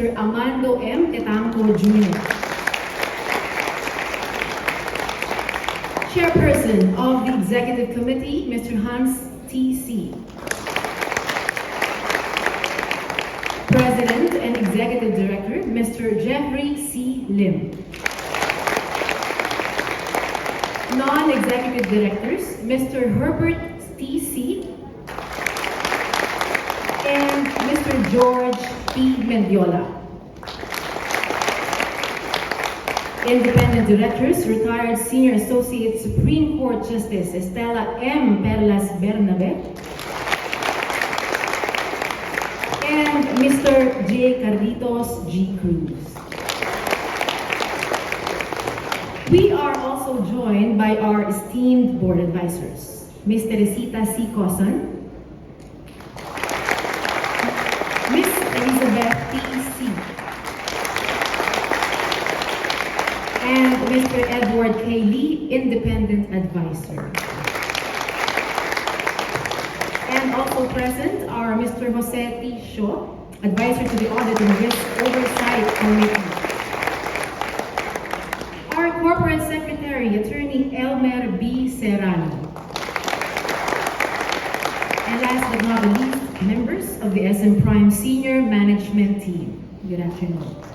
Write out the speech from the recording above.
Mr. Amando M. Tetanco Jr. Chairperson of the Executive Committee, Mr. Hans T.C. President and Executive Director, Mr. Jeffrey C. Lim. Non-Executive Directors, Mr. Herbert T.C. and Mr. George P. Mendiola. Independent Directors, Retired Senior Associate Supreme Court Justice Estela M. Perlas Bernabe and Mr. J. Carlitos G. Cruz. We are also joined by our esteemed board advisors, Ms. Teresita C. Coson, Ms. Elizabeth T.C. and Mr. Edward K. Lee, Independent Advisor. And also present are Mr. Jose T. Shaw, Advisor to the Audit and Risk Oversight Committee. Our Corporate Secretary, Attorney Elmer B. Serrano. And last but not least, members of the SM Prime Senior Management Team. Good afternoon.